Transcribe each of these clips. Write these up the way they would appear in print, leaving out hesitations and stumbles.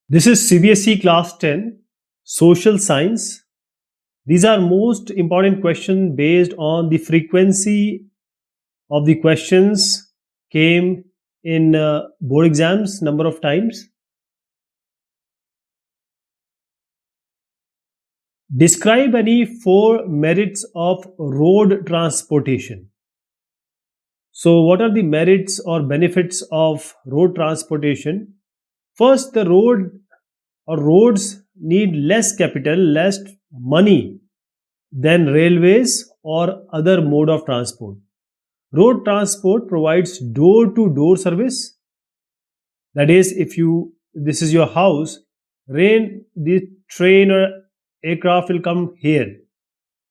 This is CBSE Class 10, Social Science. These are most important questions based on the frequency of the questions came in board exams number of times. Describe any 4 merits of road transportation. So, what are the merits or benefits of road transportation? First, the roads need less capital, less money than railways or other mode of transport. Road transport provides door to door service. That is, if this is your house, the train or aircraft will come here.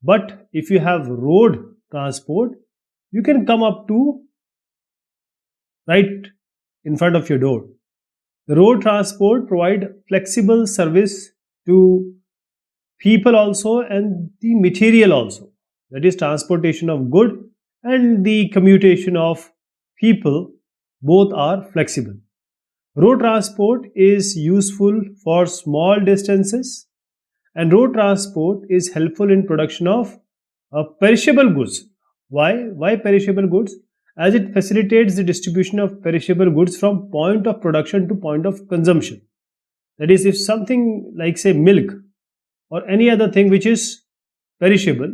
But if you have road transport, you can come up to right in front of your door. The road transport provide flexible service to people also and the material also. That is transportation of good and the commutation of people, both are flexible. Road transport is useful for small distances, and road transport is helpful in production of perishable goods. Why perishable goods? As it facilitates the distribution of perishable goods from point of production to point of consumption. That is, if something like say milk or any other thing which is perishable,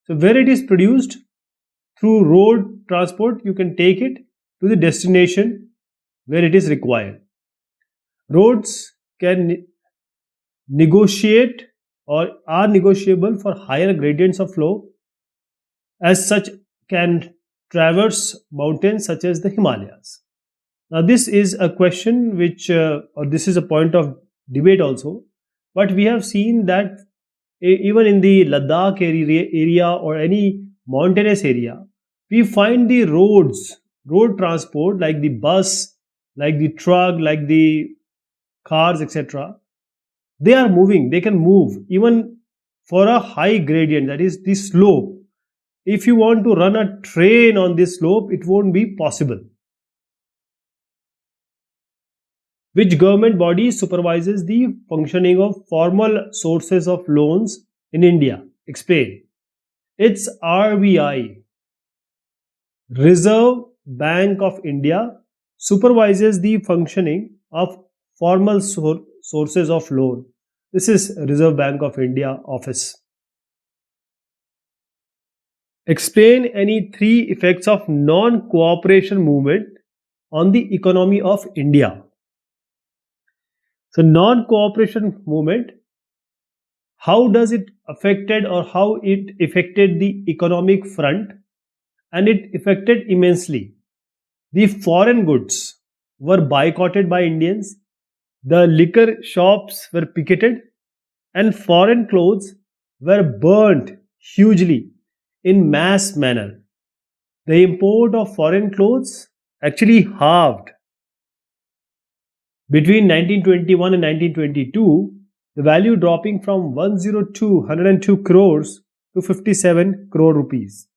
so where it is produced through road transport, you can take it to the destination where it is required. Roads can negotiate or are negotiable for higher gradients of flow, as such can traverse mountains such as the Himalayas. Now this is a question which or this is a point of debate also, but we have seen that even in the Ladakh area or any mountainous area, we find the road transport like the bus, like the truck, like the cars, etc. They are moving, they can move even for a high gradient, that is the slope. If you want to run a train on this slope, it won't be possible. Which government body supervises the functioning of formal sources of loans in India? Explain. It's RBI. Reserve Bank of India supervises the functioning of formal sources of loan. This is Reserve Bank of India office. Explain any 3 effects of non-cooperation movement on the economy of India. So non-cooperation movement, how does it affected or how it affected the economic front? And it affected immensely. The foreign goods were boycotted by Indians, the liquor shops were picketed, and foreign clothes were burnt hugely in mass manner. The import of foreign clothes actually halved. Between 1921 and 1922, the value dropping from 102 crores to 57 crore rupees.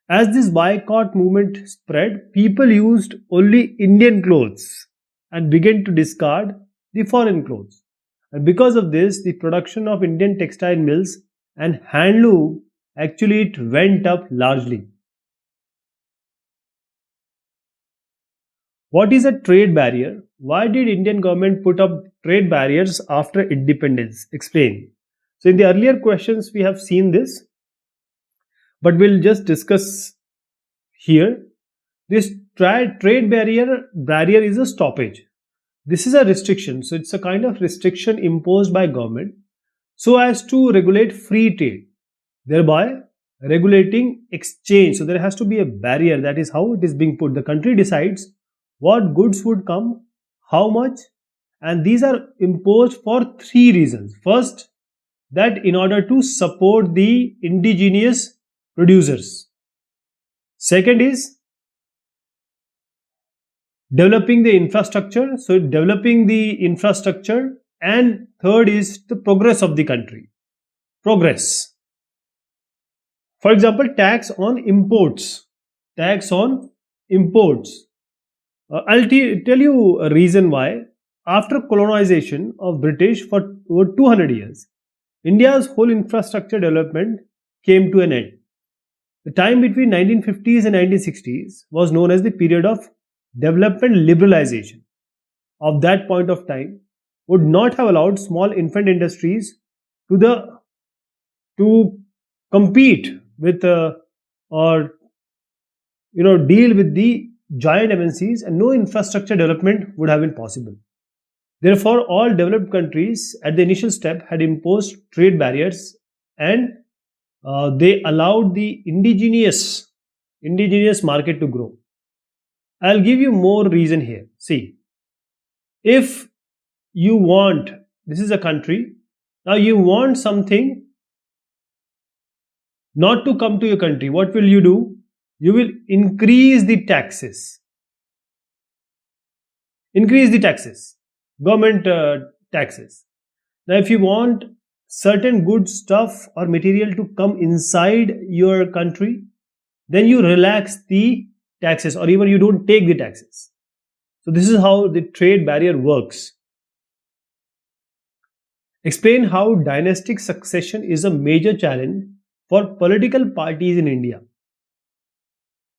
As this boycott movement spread, people used only Indian clothes and began to discard the foreign clothes. And because of this, the production of Indian textile mills and handloom actually it went up largely. What is a trade barrier? Why did Indian government put up trade barriers after independence? Explain. So in the earlier questions we have seen this, but we'll just discuss here. This trade barrier is a stoppage. This is a restriction. So it's a kind of restriction imposed by government so as to regulate free trade, thereby regulating exchange. So there has to be a barrier. That is how it is being put. The country decides what goods would come, how much, and these are imposed for 3 reasons. First, that in order to support the indigenous producers. Second is developing the infrastructure. So developing the infrastructure, and third is the progress of the country. Progress. For example, tax on imports. Tax on imports. I'll tell you a reason why. after colonization of British for over 200 years, India's whole infrastructure development came to an end. The time between 1950s and 1960s was known as the period of development liberalization. Of that point of time would not have allowed small infant industries to the to compete with or deal with the giant MNCs, and no infrastructure development would have been possible. Therefore, all developed countries at the initial step had imposed trade barriers, and they allowed the indigenous market to grow. I'll give you more reason here. See, if you want, this is a country, now you want something not to come to your country, what will you do? You will increase the taxes. Increase the taxes, government taxes. Now, if you want certain good stuff or material to come inside your country, then you relax the taxes, or even you don't take the taxes. So, this is how the trade barrier works. Explain how dynastic succession is a major challenge for political parties in India.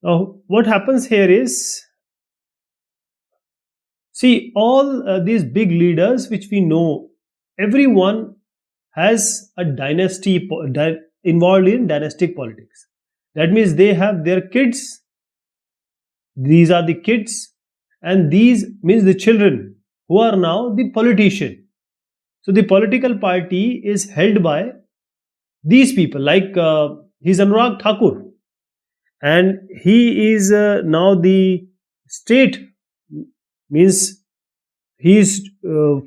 Now, what happens here is, see, all these big leaders which we know, everyone has a dynasty involved in dynastic politics. That means they have their kids, these are the kids, and these means the children who are now the politician. So the political party is held by these people, like he's Anurag Thakur, and he is now the state, means he is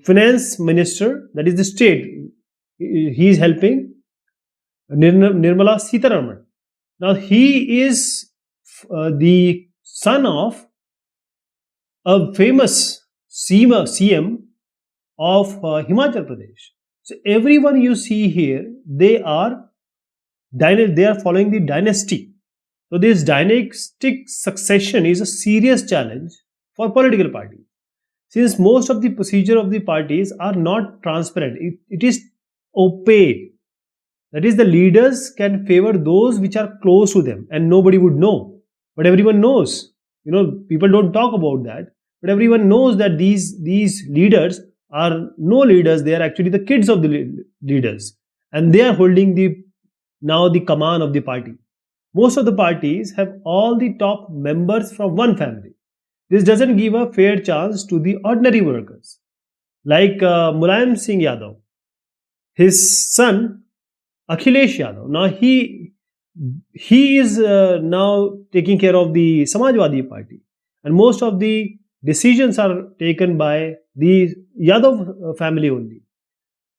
finance minister, that is the state. He is helping Nirmala Sitharaman. Now he is the son of a famous CM of Himachal Pradesh. So everyone you see here, they are following the dynasty. So this dynastic succession is a serious challenge for political parties, since most of the procedure of the parties are not transparent. It is opaque. That is, the leaders can favor those which are close to them, and nobody would know. But everyone knows. People don't talk about that, but everyone knows that these leaders are no leaders. They are actually the kids of the leaders, and they are holding the command of the party. Most of the parties have all the top members from one family. This doesn't give a fair chance to the ordinary workers, like Mulayam Singh Yadav. His son Akhilesh Yadav. Now he is now taking care of the Samajwadi Party, and most of the decisions are taken by the Yadav family only.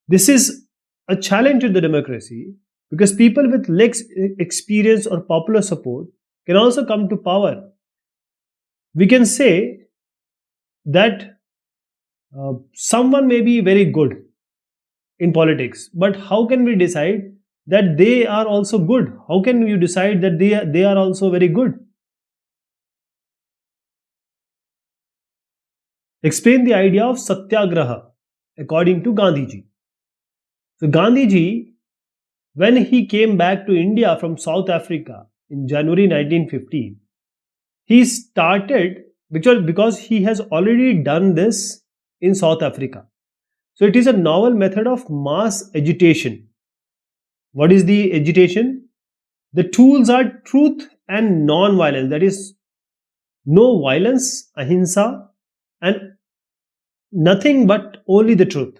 This is a challenge to the democracy, because people with less experience or popular support can also come to power. We can say that someone may be very good in politics, but how can we decide that they are also good? How can you decide that they are also very good? Explain the idea of Satyagraha according to Gandhiji. So Gandhiji, when he came back to India from South Africa in January 1915, he started, because he has already done this in South Africa. So it is a novel method of mass agitation. What is the agitation? The tools are truth and non-violence, that is, no violence, ahimsa, and nothing but only the truth.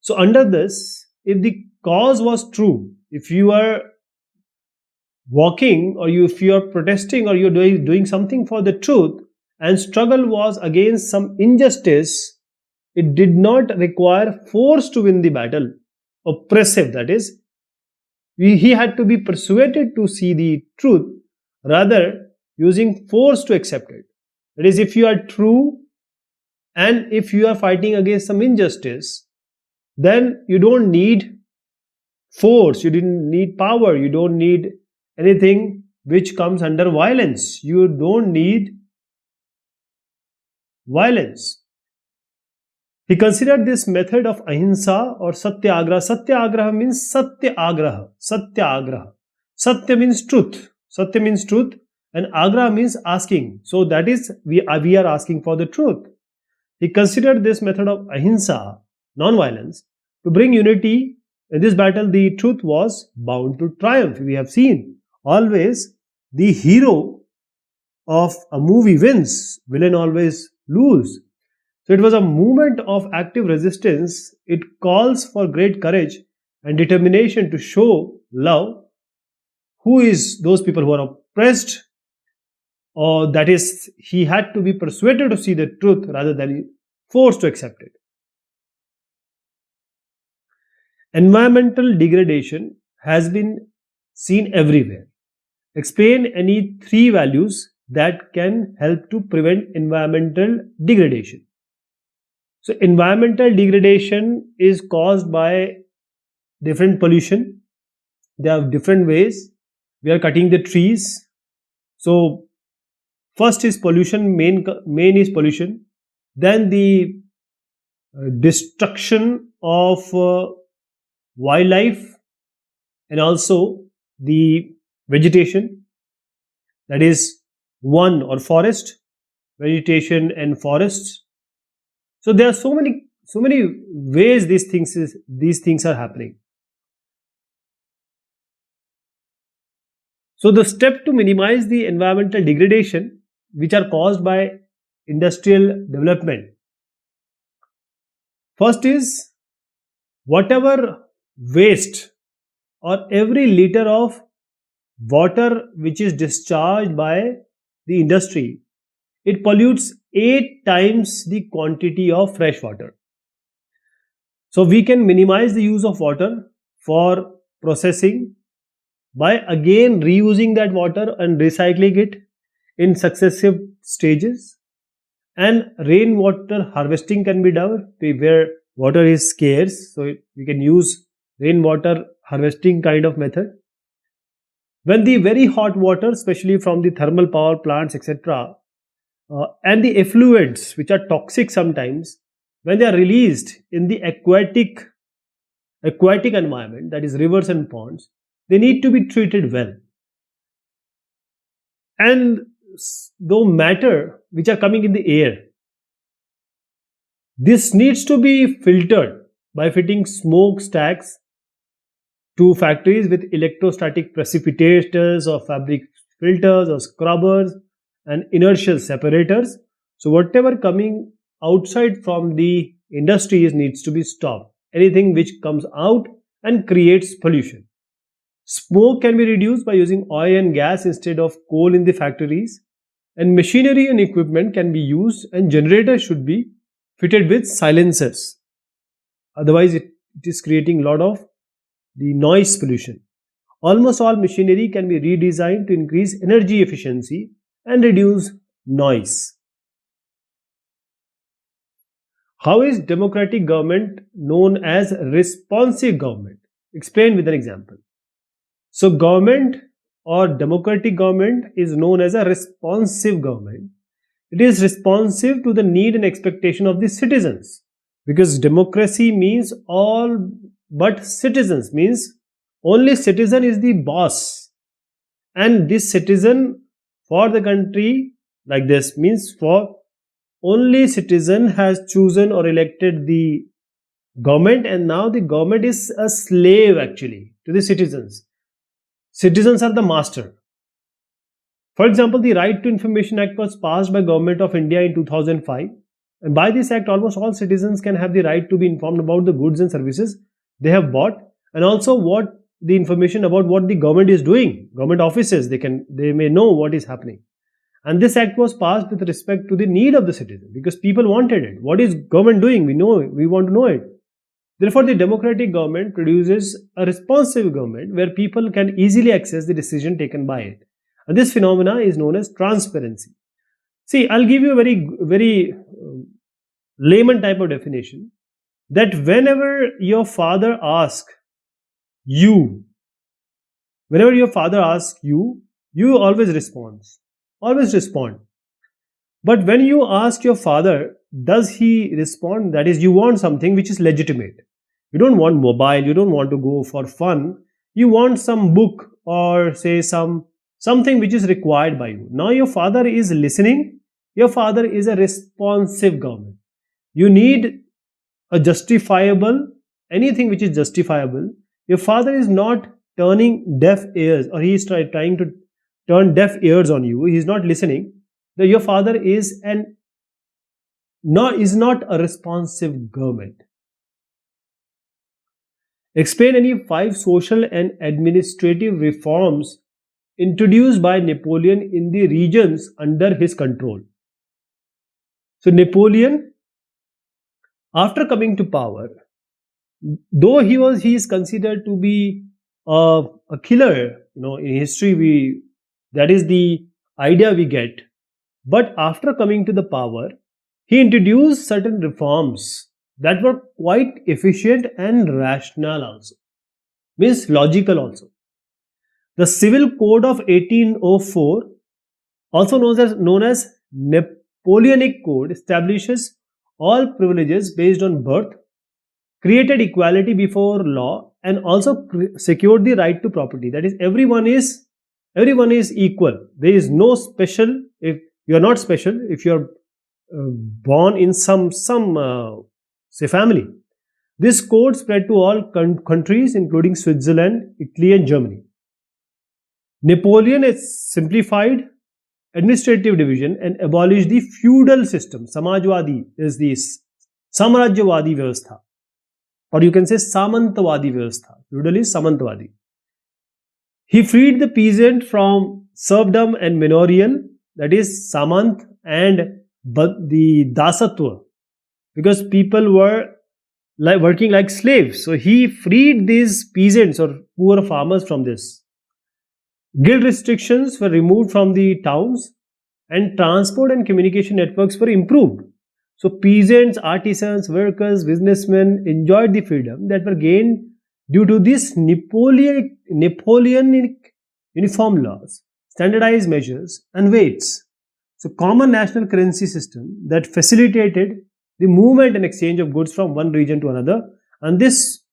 So under this, if the cause was true, if you are walking, or if you are protesting, or you are doing something for the truth, and struggle was against some injustice, it did not require force to win the battle. Oppressive, that is, he had to be persuaded to see the truth, rather using force to accept it. That is, if you are true and if you are fighting against some injustice, then you don't need force, you didn't need power, you don't need anything which comes under violence. You don't need violence. He considered this method of ahimsa or satyagraha. Satyagraha means satyagraha. Satyagraha. Satya means truth. Satya means truth, and agraha means asking. So that is we are asking for the truth. He considered this method of ahimsa, non-violence, to bring unity. In this battle, the truth was bound to triumph. We have seen always the hero of a movie wins, villain always lose. So it was a movement of active resistance. It calls for great courage and determination to show love. Who is those people who are oppressed? Or that is, he had to be persuaded to see the truth rather than forced to accept it. Environmental degradation has been seen everywhere. Explain any three values that can help to prevent environmental degradation. So, environmental degradation is caused by different pollution. There are different ways. We are cutting the trees. So, first is pollution, main is pollution. Then the destruction of wildlife and also the vegetation, that is one or forest, vegetation and forests. So there are so many ways these things are happening. So the step to minimize the environmental degradation which are caused by industrial development. First is, whatever waste or every liter of water which is discharged by the industry, it pollutes 8 times the quantity of fresh water. So we can minimize the use of water for processing by again reusing that water and recycling it in successive stages. And rainwater harvesting can be done where water is scarce, so we can use rainwater harvesting kind of method. When the very hot water, especially from the thermal power plants, etc., and the effluents which are toxic sometimes, when they are released in the aquatic environment, that is rivers and ponds, they need to be treated well. And the matter which are coming in the air, this needs to be filtered by fitting smokestacks to factories with electrostatic precipitators or fabric filters or scrubbers and inertial separators. So whatever coming outside from the industries needs to be stopped. Anything which comes out and creates pollution. Smoke can be reduced by using oil and gas instead of coal in the factories. And machinery and equipment can be used, and generators should be fitted with silencers. Otherwise, it is creating a lot of the noise pollution. Almost all machinery can be redesigned to increase energy efficiency and reduce noise. How is democratic government known as responsive government? Explain with an example. So government or democratic government is known as a responsive government. It is responsive to the need and expectation of the citizens, because democracy means all but citizens, means only citizen is the boss, and this citizen for the country, like this, means for only citizen has chosen or elected the government, and now the government is a slave actually to the citizens. Citizens are the master. For example, the Right to Information Act was passed by Government of India in 2005, and by this act almost all citizens can have the right to be informed about the goods and services they have bought, and also what the information about what the government is doing. Government offices, they may know what is happening. And this act was passed with respect to the need of the citizen, because people wanted it. What is government doing? We want to know it. Therefore, the democratic government produces a responsive government where people can easily access the decision taken by it. And this phenomena is known as transparency. See, I'll give you a very layman type of definition, that whenever your father asks you, you always respond. Always respond. But when you ask your father, does he respond? That is, you want something which is legitimate. You don't want mobile, you don't want to go for fun. You want some book or say something which is required by you. Now your father is listening. Your father is a responsive government. You need a justifiable, anything which is justifiable. Your father is not turning deaf ears, or he is trying to turn deaf ears on you. He is not listening. Your father is not a responsive government. Explain any 5 social and administrative reforms introduced by Napoleon in the regions under his control. So Napoleon, after coming to power, though he is considered to be a killer, in history that is the idea we get. But after coming to the power, he introduced certain reforms that were quite efficient and rational also, means logical also. The Civil Code of 1804, also known as Napoleonic Code, establishes all privileges based on birth, created equality before law, and also secured the right to property. That is, everyone is equal. There is no special. If you are not special, if you are born in some say family. This code spread to all countries, including Switzerland, Italy, and Germany. Napoleon has simplified administrative division and abolished the feudal system. Samajwadi is this Samrajyawadi Vyavastha, or you can say Samantawadi Vyavastha. Feudal is Samantawadi. He freed the peasant from serfdom and manorial, that is Samant, and the Dasatwa, because people were working like slaves. So he freed these peasants or poor farmers from this. Guild restrictions were removed from the towns, and transport and communication networks were improved. So peasants, artisans, workers, businessmen enjoyed the freedom that were gained due to these Napoleonic uniform laws, standardized measures, and weights. So common national currency system that facilitated the movement and exchange of goods from one region to another. And this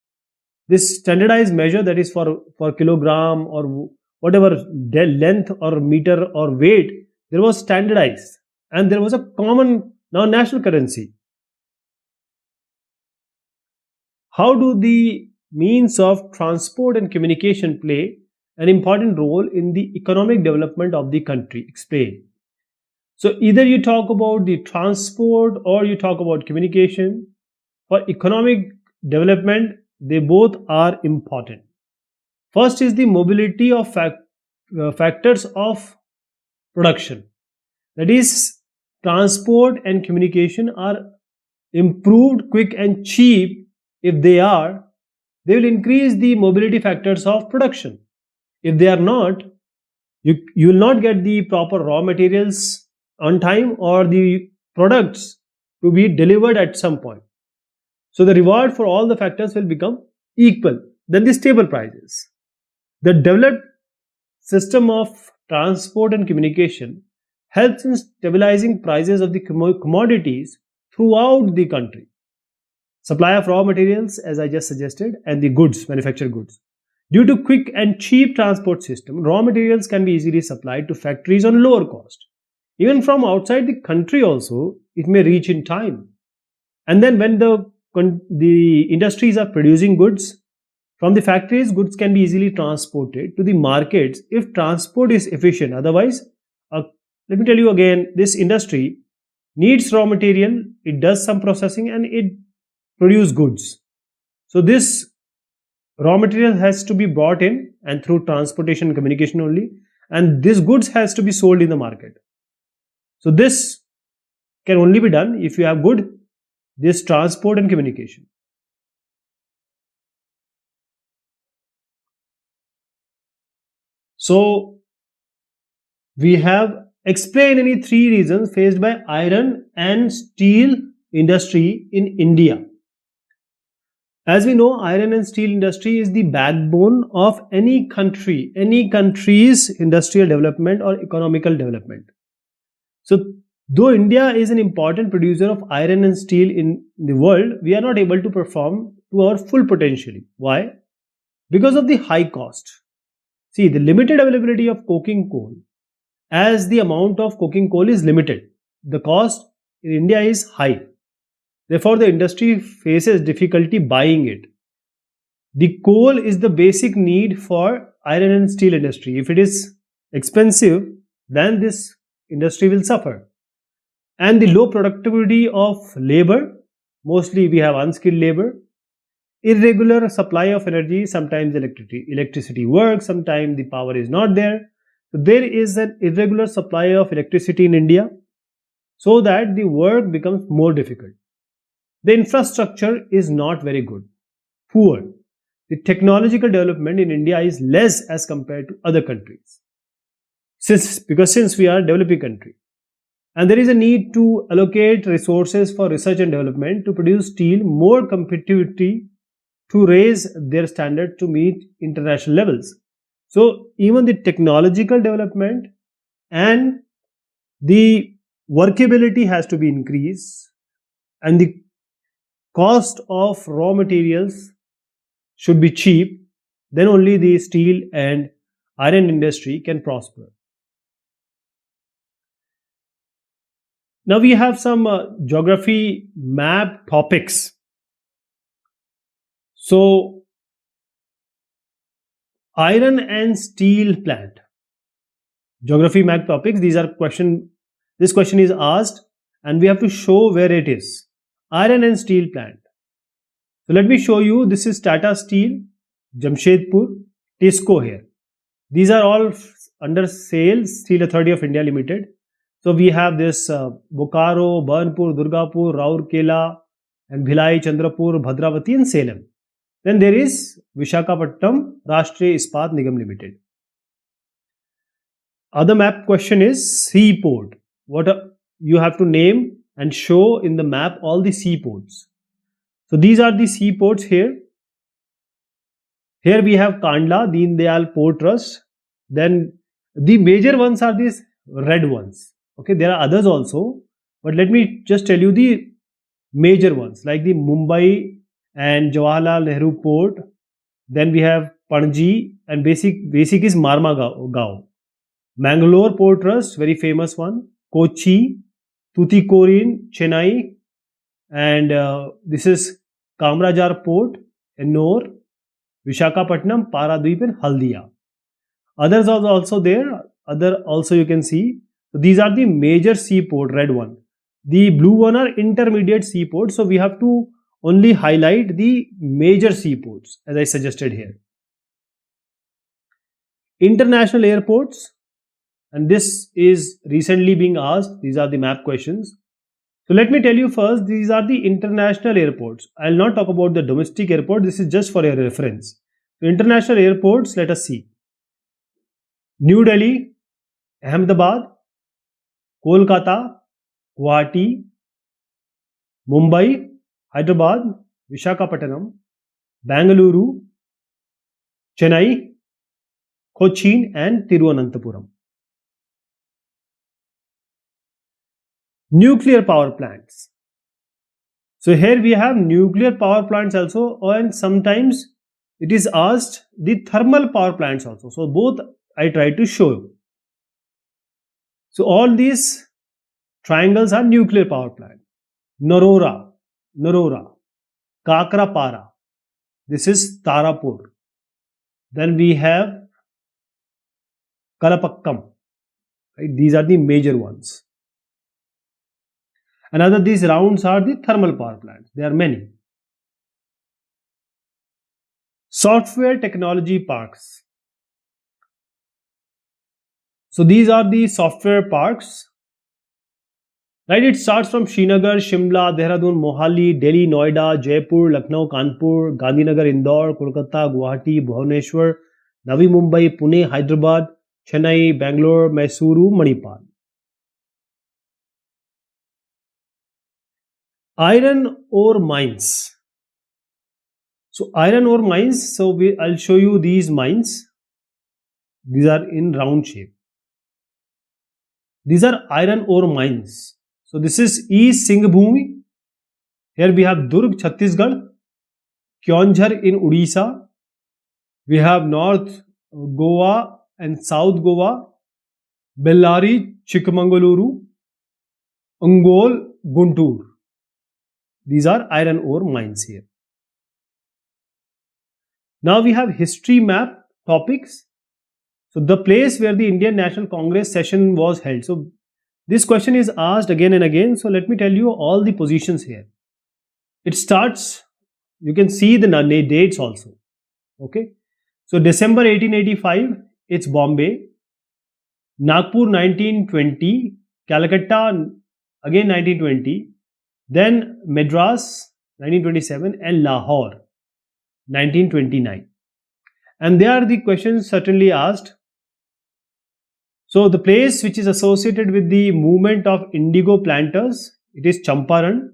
standardized measure, that is for kilogram or whatever length or meter or weight, there was standardized, and there was a common now national currency. How do the means of transport and communication play an important role in the economic development of the country? Explain. So either you talk about the transport or you talk about communication. For economic development, they both are important. First is the mobility of factors of production. That is, transport and communication are improved, quick and cheap. If they will increase the mobility factors of production. If they are not, you will not get the proper raw materials on time or the products to be delivered at some point. So the reward for all the factors will become equal. Then the stable prices. The developed system of transport and communication helps in stabilizing prices of the commodities throughout the country. Supply of raw materials, as I just suggested, and the goods, manufactured goods. Due to quick and cheap transport system, raw materials can be easily supplied to factories on lower cost. Even from outside the country also, it may reach in time. And then when the industries are producing goods, from the factories, goods can be easily transported to the markets if transport is efficient. Otherwise, let me tell you again, this industry needs raw material, it does some processing, and it produces goods. So this raw material has to be brought in, and through transportation and communication only, and this goods has to be sold in the market. So this can only be done if you have this transport and communication. So we have explained any 3 reasons faced by iron and steel industry in India. As we know, iron and steel industry is the backbone of any country's industrial development or economical development. So Though India is an important producer of iron and steel in the world, we are not able to perform to our full potential. Why? Because of the high cost. See, the limited availability of coking coal, as the amount of coking coal is limited, the cost in India is high. Therefore, the industry faces difficulty buying it. The coal is the basic need for iron and steel industry. If it is expensive, then this industry will suffer. And the low productivity of labor, mostly we have unskilled labor, irregular supply of energy, sometimes electricity works, sometimes the power is not there. So there is an irregular supply of electricity in India, so that the work becomes more difficult. The infrastructure is not very good, poor. The technological development in India is less as compared to other countries. Since we are a developing country, and there is a need to allocate resources for research and development to produce steel more competitively, to raise their standard to meet international levels. So even the technological development and the workability has to be increased, and the cost of raw materials should be cheap. Then only the steel and iron industry can prosper. Now we have some geography map topics. So, iron and steel plant. Geography map topics. These are question. This question is asked, and we have to show where it is. Iron and steel plant. So let me show you. This is Tata Steel, Jamshedpur, Tisco here. These are all under SAIL, Steel Authority of India Limited. So we have this Bokaro, Burnpur, Durgapur, Raurkela, and Bhilai, Chandrapur, Bhadravati, and Salem. Then there is Vishakhapatnam Rashtriya Ispat Nigam Limited. Other map question is seaport. What you have to name and show in the map all the seaports. So these are the seaports here. Here we have Kandla, Deen Dayal Port Trust. Then the major ones are these red ones. Okay, there are others also, but let me just tell you the major ones, like the Mumbai and Jawaharlal Nehru Port. Then we have Panji, and basic is Marmagao. Mangalore Port Trust, very famous one. Kochi, Tuticorin, Chennai, and this is Kamarajar Port, Ennore, Vishakhapatnam, Paradweep, and Haldia. Others are also there. Other also you can see. So these are the major seaport, red one. The blue one are intermediate seaports. So we have to only highlight the major seaports, as I suggested here. International airports, and this is recently being asked. These are the map questions. So let me tell you first, these are the international airports. I will not talk about the domestic airport. This is just for your reference. So international airports, let us see. New Delhi, Ahmedabad, Kolkata, Guwahati, Mumbai, Hyderabad, Vishakhapatnam, Bangalore, Chennai, Cochin, and Tiruvananthapuram. Nuclear power plants. So here we have nuclear power plants also, and sometimes it is asked the thermal power plants also. So both I try to show you. So all these triangles are nuclear power plant. Narora, Kakrapara. This is Tarapur. Then we have Kalapakkam. Right? These are the major ones. Another, these rounds are the thermal power plants. There are many. Software technology parks. So these are the software parks. Right, it starts from Srinagar, Shimla, Dehradun, Mohali, Delhi, Noida, Jaipur, Lucknow, Kanpur, Gandhinagar, Indore, Kolkata, Guwahati, Bhubaneswar, Navi Mumbai, Pune, Hyderabad, Chennai, Bangalore, Mysuru, Manipal. Iron ore mines. So iron ore mines, so I'll show you these mines. These are in round shape. These are iron ore mines. So this is East Singhbhumi. Here we have Durg, Chhattisgarh, Kionjhar in Odisha. We have North Goa and South Goa, Bellary, Chikmagaluru, Ongole, Guntur. These are iron ore mines here. Now we have history map topics. So the place where the Indian National Congress session was held. So this question is asked again and again. So let me tell you all the positions here. It starts, you can see the dates also. Okay. So December 1885, it's Bombay. Nagpur 1920, Calcutta again 1920, then Madras 1927 and Lahore 1929. And there are the questions certainly asked. So the place which is associated with the movement of indigo planters, it is Champaran.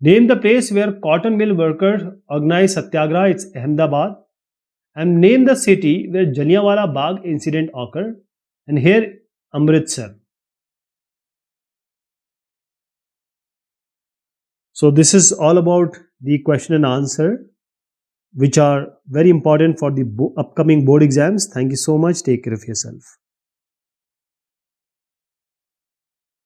Name the place where cotton mill workers organized Satyagraha, it's Ahmedabad. And name the city where Jallianwala Bagh incident occurred, and here Amritsar. So this is all about the question and answer, which are very important for the upcoming board exams. Thank you so much. Take care of yourself.